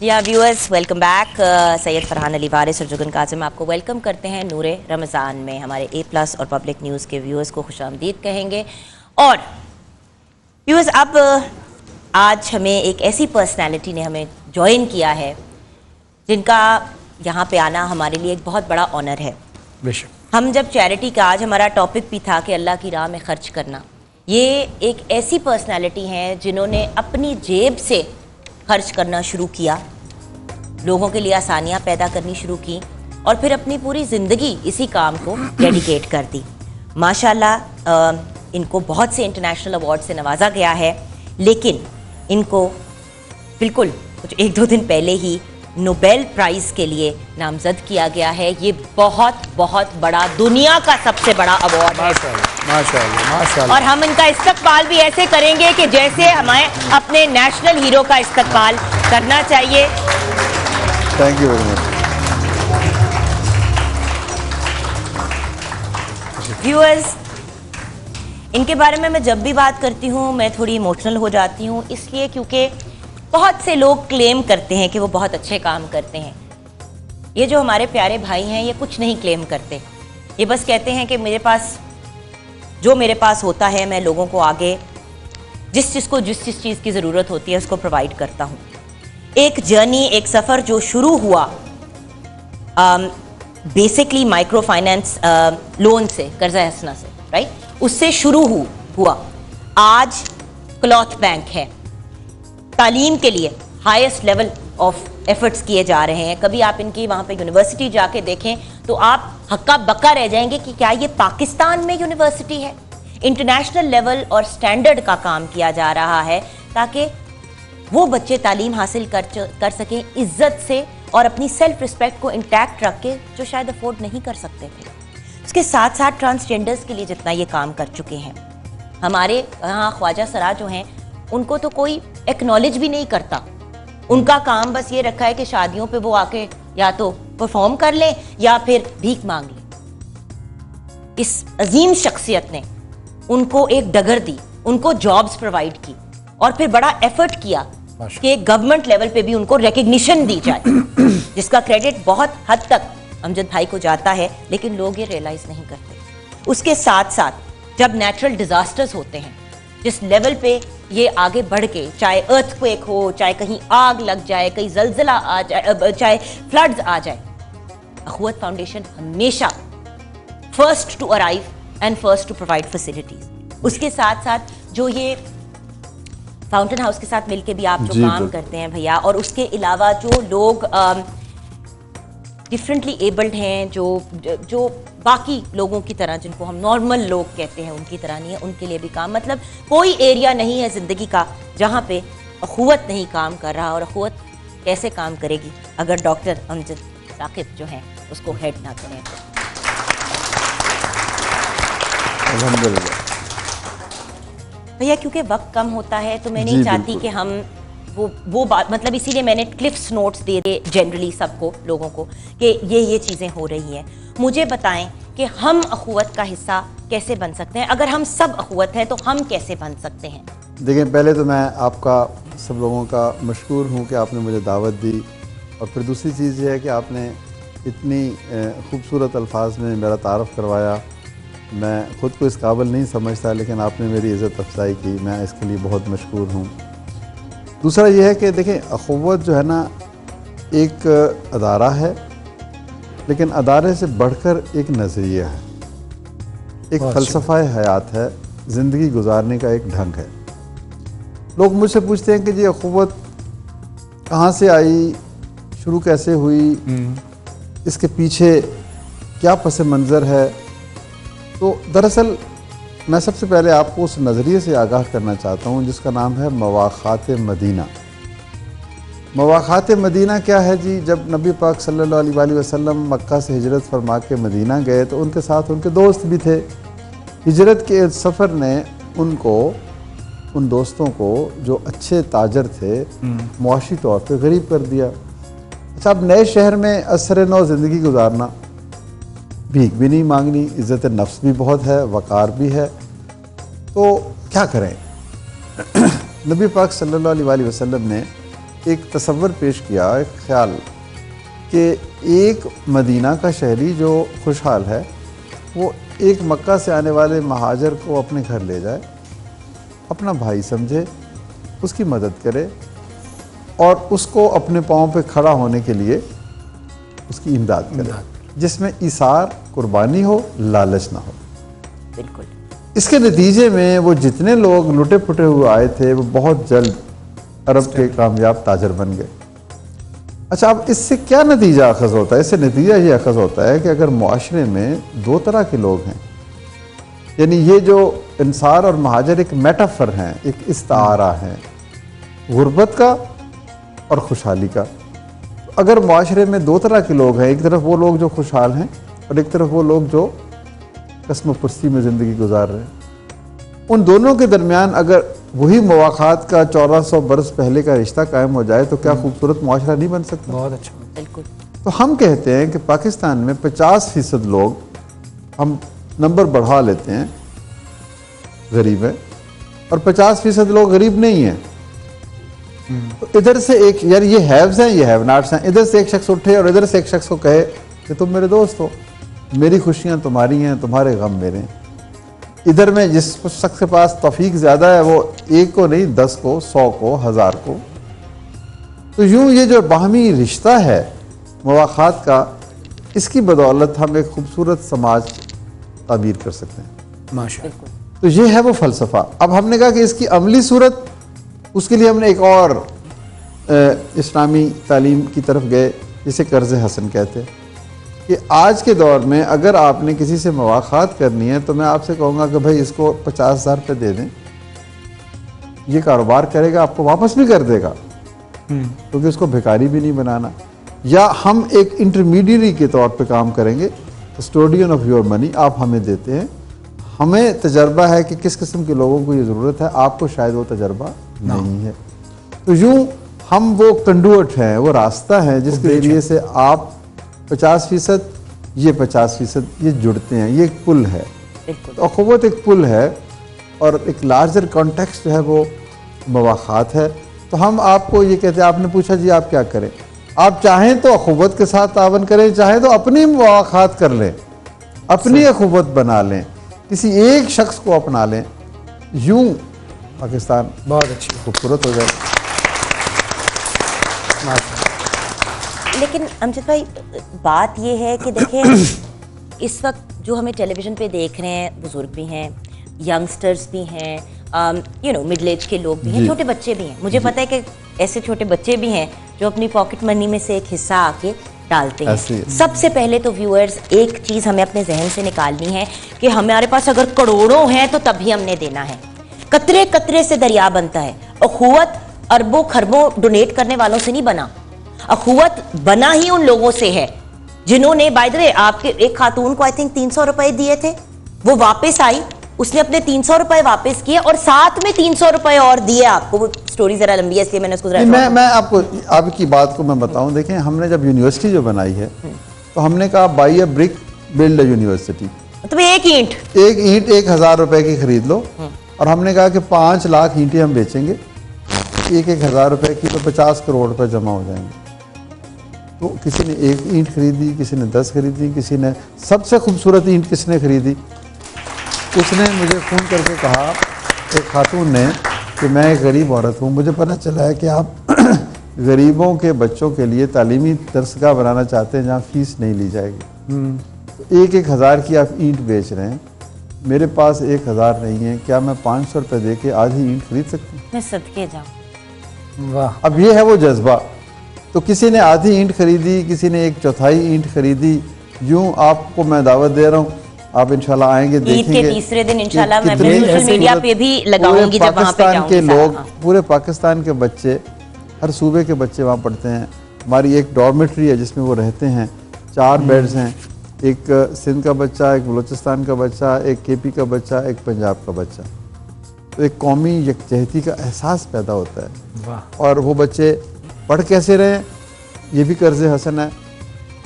या viewers, welcome back. Syed Farhan Ali Waris और जुगन कासिम आपको वेलकम करते हैं नूरे रमज़ान में। हमारे A+ और पब्लिक न्यूज़ के व्यूअर्स को खुशामदीद कहेंगे। और व्यूअर्स, अब आज हमें एक ऐसी पर्सनैलिटी ने हमें ज्वाइन किया है जिनका यहाँ पे आना हमारे लिए एक बहुत बड़ा ऑनर है। हम जब चैरिटी का आज हमारा टॉपिक भी था कि अल्लाह की राह में ख़र्च करना, ये एक ऐसी पर्सनैलिटी हैं जिन्होंने अपनी जेब से खर्च करना शुरू किया, लोगों के लिए आसानियाँ पैदा करनी शुरू की और फिर अपनी पूरी ज़िंदगी इसी काम को डेडिकेट कर दी। माशाल्लाह इनको बहुत से इंटरनेशनल अवार्ड से नवाजा गया है, लेकिन इनको बिल्कुल कुछ 1-2 दिन पहले ही नोबेल प्राइज़ के लिए नामजद किया गया है। ये बहुत बहुत बड़ा, दुनिया का सबसे बड़ा अवार्ड है। माशाअल्लाह, माशाअल्लाह। और हम इनका इस्तकबाल भी ऐसे करेंगे कि जैसे हमें अपने नेशनल हीरो का इस्तकबाल करना चाहिए। Thank you very much. Viewers, इनके बारे में मैं जब भी बात करती हूँ मैं थोड़ी इमोशनल हो जाती हूँ, इसलिए क्योंकि बहुत से लोग क्लेम करते हैं कि वो बहुत अच्छे काम करते हैं। ये जो हमारे प्यारे भाई हैं ये कुछ नहीं क्लेम करते, ये बस कहते हैं कि जो मेरे पास होता है मैं लोगों को आगे जिस चीज़ की ज़रूरत होती है उसको प्रोवाइड करता हूँ। एक जर्नी, एक सफ़र जो शुरू हुआ बेसिकली माइक्रो फाइनेंस लोन से, कर्जा हसना से, राइट, उससे शुरू हुआ आज क्लॉथ बैंक है। तालीम के लिए हाईएस्ट लेवल ऑफ एफर्ट्स किए जा रहे हैं। कभी आप इनकी वहाँ पे यूनिवर्सिटी जाके देखें तो आप हक्का बक्का रह जाएंगे कि क्या ये पाकिस्तान में यूनिवर्सिटी है। इंटरनेशनल लेवल और स्टैंडर्ड का काम किया जा रहा है ताकि वो बच्चे तालीम हासिल कर सकें इज्जत से और अपनी सेल्फ रिस्पेक्ट को इंटैक्ट रख के, जो शायद अफोर्ड नहीं कर सकते थे। उसके साथ साथ ट्रांसजेंडर्स के लिए जितना ये काम कर चुके हैं, हमारे यहाँ ख्वाजा सरा जो हैं उनको तो कोई एक्नॉलेज भी नहीं करता। उनका काम बस ये रखा है कि शादियों पे वो आके या तो परफॉर्म कर ले या फिर भीख मांग ले। इस अजीम शख्सियत ने उनको एक डगर दी, उनको जॉब्स प्रोवाइड की और फिर बड़ा एफर्ट किया कि गवर्नमेंट लेवल पे भी उनको रिकग्निशन दी जाए, जिसका क्रेडिट बहुत हद तक अमजद भाई को जाता है, लेकिन लोग ये रियलाइज नहीं करते। उसके साथ साथ जब नेचुरल डिजास्टर्स होते हैं, जिस लेवल पे ये आगे बढ़ के, चाहे अर्थक्वेक हो, चाहे कहीं आग लग जाए, कहीं जलजिला आ जाए, चाहे फ्लड्स आ जाए, अखुवत फाउंडेशन हमेशा first to arrive and first to provide facilities. उसके साथ साथ जो ये फाउंटेन हाउस के साथ मिलके भी आप जो काम करते हैं भैया, और उसके अलावा जो लोग डिफरेंटली एबल्ड हैं, जो बाकी लोगों की तरह, जिनको हम नॉर्मल लोग कहते हैं, उनकी तरह नहीं है, उनके लिए भी काम, मतलब कोई एरिया नहीं है ज़िंदगी का जहाँ पे अखुवत नहीं काम कर रहा। और अखुवत कैसे काम करेगी अगर डॉक्टर अमजद साकिब जो हैं उसको हेड ना करें। अल्हम्दुलिल्लाह भैया, क्योंकि वक्त कम होता है तो मैं नहीं चाहती कि हम वो बात, मतलब इसीलिए मैंने क्लिप्स नोट्स दे दिए जनरली सबको, लोगों को, कि ये चीज़ें हो रही हैं। मुझे बताएं कि हम अखुवत का हिस्सा कैसे बन सकते हैं। अगर हम सब अखुवत हैं तो हम कैसे बन सकते हैं? देखिए, पहले तो मैं आपका सब लोगों का मशकूर हूँ कि आपने मुझे दावत दी, और फिर दूसरी चीज़ ये है कि आपने इतनी खूबसूरत अल्फाज में मेरा तारफ़ करवाया। मैं ख़ुद को इस काबिल नहीं समझता, लेकिन आपने मेरी इज़्ज़त अफजाई की, मैं इसके लिए बहुत मशकूर हूँ। दूसरा ये है कि देखें, अखुवत जो है ना एक अदारा है, लेकिन अदारे से बढ़कर एक नज़रिया है, एक फ़लसफ़ा हयात है, ज़िंदगी गुजारने का एक ढंग है। लोग मुझसे पूछते हैं कि जी अखुवत कहाँ से आई, शुरू कैसे हुई, इसके पीछे क्या पस मंज़र है। तो दरअसल मैं सबसे पहले आपको उस नज़रिए से आगाह करना चाहता हूँ जिसका नाम है मवाख़ात मदीना। मवाख़ात मदीना क्या है जी? जब नबी पाक सल्लल्लाहु अलैहि वसल्लम मक्का से हिजरत फरमा के मदीना गए तो उनके साथ उनके दोस्त भी थे। हिजरत के सफ़र ने उन दोस्तों को, जो अच्छे ताजर थे, मुआशी तौर पर गरीब कर दिया। अच्छा, अब नए शहर में असर नौ ज़िंदगी गुजारना, भीख भी नहीं मांगनी, इज़्ज़त नफ्स भी बहुत है, वक़ार भी है, तो क्या करें? नबी पाक सल्लल्लाहु अलैहि वसल्लम ने एक तसव्वुर पेश किया, एक ख्याल कि एक मदीना का शहरी जो खुशहाल है वो एक मक्का से आने वाले महाजर को अपने घर ले जाए, अपना भाई समझे, उसकी मदद करे और उसको अपने पाँव पे खड़ा होने के लिए उसकी इमदाद करे, जिसमें इसार, कुर्बानी हो, लालच ना हो। बिल्कुल। इसके नतीजे में वो जितने लोग लुटे पुटे हुए आए थे वो बहुत जल्द अरब के कामयाब ताजर बन गए। अच्छा, अब इससे क्या नतीजा अखज़ होता है? इससे नतीजा ये अखज़ होता है कि अगर मुआशरे में दो तरह के लोग हैं, यानी ये जो इंसार और महाजर एक मेटाफर हैं, एक इस्तारा है गुर्बत का और खुशहाली का। अगर मुआशरे में दो तरह के लोग हैं, एक तरफ वो लोग जो खुशहाल हैं और एक तरफ वो लोग जो कस्म पुरसी में ज़िंदगी गुजार रहे हैं, उन दोनों के दरमियान अगर वही मवाक़ात का 1400 बरस पहले का रिश्ता कायम हो जाए तो क्या खूबसूरत मुआशरा नहीं बन सकता? बहुत अच्छा। बिल्कुल। तो हम कहते हैं कि पाकिस्तान में 50% लोग, हम नंबर बढ़ा लेते हैं, गरीब हैं और 50% लोग गरीब नहीं हैं। तो इधर से एक, यार ये हैव्स हैं, ये हैव नॉट्स हैं, इधर से एक शख्स उठे और इधर से एक शख्स को कहे कि तुम मेरे दोस्त हो, मेरी खुशियाँ तुम्हारी हैं, तुम्हारे गम मेरे हैं। इधर में जिस शख्स के पास तौफीक ज़्यादा है वो एक को नहीं 10 को, 100 को, 1000 को। तो यूँ ये जो बाहमी रिश्ता है मवाक़ात का, इसकी बदौलत हम एक खूबसूरत समाज तामीर कर सकते हैं। माशाअल्लाह। तो ये है वो फ़लसफ़ा। अब हमने कहा कि इसकी अमली सूरत, उसके लिए हमने एक और इस्लामी तालीम की तरफ गए जिसे कर्ज़ हसन कहते हैं कि आज के दौर में अगर आपने किसी से मुवाख़ात करनी है तो मैं आपसे कहूँगा कि भाई इसको 50,000 रुपये दे दें, ये कारोबार करेगा, आपको वापस भी कर देगा, क्योंकि उसको भिखारी भी नहीं बनाना। या हम एक इंटरमीडियरी के तौर पे काम करेंगे, कस्टोडियन ऑफ योर मनी आप हमें देते हैं, हमें तजर्बा है कि किस किस्म के लोगों को ये ज़रूरत है, आपको शायद वो तजर्बा नहीं है। तो यूँ हम वो कंडुएट हैं, वो रास्ता है जिसके जरिए से आप 50%, ये 50%, ये जुड़ते हैं, ये एक पुल है। तो अखुवत एक पुल है और एक लार्जर कॉन्टेक्स्ट जो है वो मवाक़ात है। तो हम आपको ये कहते हैं, आपने पूछा जी आप क्या करें, आप चाहें तो अखुवत के साथ तावन करें, चाहें तो अपनी मवाक़ात कर लें, अपनी अखुवत बना लें, किसी एक शख्स को अपना लें, यूँ पाकिस्तान बहुत अच्छी खूबसूरत हो जाए। लेकिन अमजद भाई, बात ये है कि देखें इस वक्त जो हमें टेलीविज़न पे देख रहे हैं, बुज़ुर्ग भी हैं, यंगस्टर्स भी हैं, मिडिल एज के लोग भी हैं, छोटे बच्चे भी हैं। मुझे पता है कि ऐसे छोटे बच्चे भी हैं जो अपनी पॉकेट मनी में से एक हिस्सा आके डालते हैं। सबसे पहले तो व्यूअर्स, एक चीज़ हमें अपने जहन से निकालनी है कि हमारे पास अगर करोड़ों हैं तो तभी हमने देना है। कतरे कतरे से दरिया बनता है। अखुवत अरबों खरबों डोनेट करने वालों से नहीं बना, अखुवत बना ही उन लोगों से है जिन्होंने, बाय द वे, आपके एक खातून को आई थिंक 300 रुपए दिए थे, वो वापस आई, उसने अपने 300 रुपए वापस किए और साथ में 300 रुपए और दिए आपको। वो स्टोरी जरा लंबी है इसलिए मैंने उसको मैं आपको आपकी बात को मैं बताऊं। देखें, हमने जब यूनिवर्सिटी जो बनाई है तो हमने कहा by a brick build a university. तो एक ईंट 1000 रुपए की खरीद लो, और हमने कहा कि 5 लाख ईंटें हम बेचेंगे, 1000 रुपए की, तो 50 करोड़ रुपए जमा हो जाएंगे। तो किसी ने 1 ईंट खरीदी, किसी ने 10 खरीदी, किसी ने सबसे खूबसूरत ईंट किसने खरीदी, उसने मुझे फ़ोन करके कहा, एक खातून ने, कि मैं एक गरीब औरत हूँ, मुझे पता चला है कि आप गरीबों के बच्चों के लिए तालीमी दरसगाह बनाना चाहते हैं जहाँ फ़ीस नहीं ली जाएगी। तो 1000 की आप ईंट बेच रहे हैं, मेरे पास 1000 नहीं है, क्या मैं 500 रुपये दे के आधी ईंट खरीद सकती हूँ? मैं सदके जाऊँ। वाह। अब ये है वो जज्बा। तो किसी ने आधी ईंट खरीदी, किसी ने 1/4 ईंट खरीदी। यूँ आपको मैं दावत दे रहा हूँ, आप इंशाल्लाह आएंगे, देखेंगे। ईद के तीसरे दिन इंशाल्लाह मैं अपने सोशल मीडिया पे भी लगाऊंगी जब वहाँ पे जाऊंगी। के लोग, पूरे पाकिस्तान के बच्चे, हर सूबे के बच्चे वहाँ पढ़ते हैं। हमारी एक डॉर्मेट्री है जिसमें वो रहते हैं, 4 बेड्स हैं, एक सिंध का बच्चा, एक बलूचिस्तान का बच्चा, एक केपी का बच्चा, एक पंजाब का बच्चा। तो एक कौमी यकजहती का एहसास पैदा होता है। वाह। और वो बच्चे पढ़ कैसे रहें, ये भी कर्ज़ हसन है।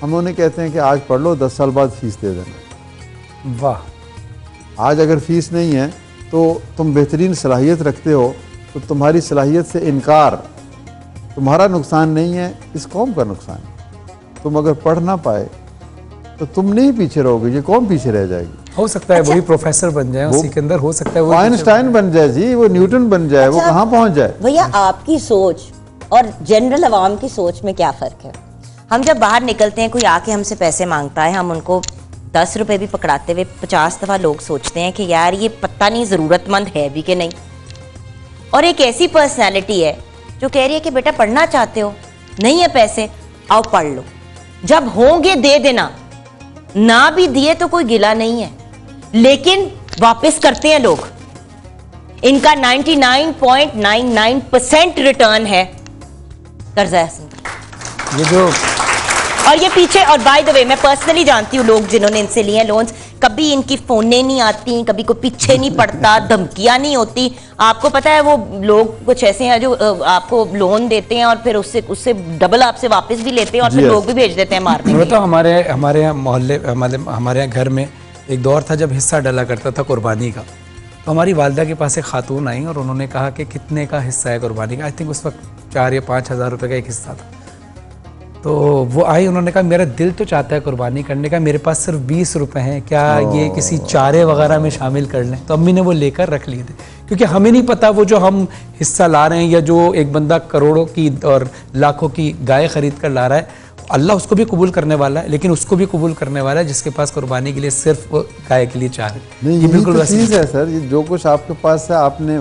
हम उन्हें कहते हैं कि आज पढ़ लो, 10 साल बाद फ़ीस दे देना। वाह। आज अगर फ़ीस नहीं है तो तुम बेहतरीन सलाहियत रखते हो, तो तुम्हारी सलाहियत से इनकार तुम्हारा नुकसान नहीं है, इस कौम का नुकसान है। तुम अगर पढ़ ना पाए तो तुम नहीं पीछे रहोगे, ये कौम पीछे रह जाएगी। हो सकता है वही प्रोफेसर बन जाए, उसी के अंदर हो सकता है वो आइंस्टाइन बन जाए जी, वो न्यूटन बन जाए, वो कहाँ पहुंच जाए। भैया आपकी सोच और जनरल अवाम की सोच में क्या फ़र्क है? हम जब बाहर निकलते हैं, कोई आके हमसे पैसे मांगता है, हम उनको 10 रुपए भी पकड़ाते हुए 50 दफ़ा लोग सोचते हैं कि यार ये पता नहीं ज़रूरतमंद है भी कि नहीं। और एक ऐसी पर्सनैलिटी है जो कह रही है कि बेटा पढ़ना चाहते हो, नहीं है पैसे, आओ पढ़ लो, जब होंगे दे देना, ना भी दिए तो कोई गिला नहीं है, लेकिन वापस करते हैं लोग। इनका 99.99% रिटर्न है कर्जा एहसन। ये जो और ये पीछे, और बाय द वे मैं पर्सनली जानती हूँ लोग जिन्होंने इनसे लिए हैं लोन्स, कभी इनकी फोने नहीं आती, कभी कोई पीछे नहीं पड़ता, धमकियां नहीं होती। आपको पता है वो लोग कुछ ऐसे हैं जो आपको लोन देते हैं और फिर उससे डबल आपसे वापस भी लेते हैं और फिर लोग भी भेज देते हैं मारने। मैं तो हमारे यहाँ मोहल्ले, हमारे यहाँ घर में एक दौर था जब हिस्सा डाला करता था कुर्बानी का। तो हमारी वालदा के पास एक खातून आई और उन्होंने कहा कि कितने का हिस्सा है कुर्बानी का। आई थिंक उस वक्त 4 या 5 हज़ार रुपये का एक हिस्सा था। तो वो आई, उन्होंने कहा मेरा दिल तो चाहता है कुर्बानी करने का, मेरे पास सिर्फ 20 रुपये हैं, क्या ये किसी चारे वगैरह में शामिल कर लें? तो अम्मी ने वो लेकर रख लिए थे, क्योंकि हमें नहीं पता वो जो हम हिस्सा ला रहे हैं या जो एक बंदा करोड़ों की और लाखों की गाय खरीद कर ला रहा है, अल्लाह उसको भी कबूल करने वाला है, लेकिन उसको भी कबूल करने वाला है जिसके पास कुर्बानी के लिए सिर्फ गाय के लिए चाह रहे। नहीं, ये बिल्कुल चीज़ है सर, ये जो कुछ आपके पास है आपने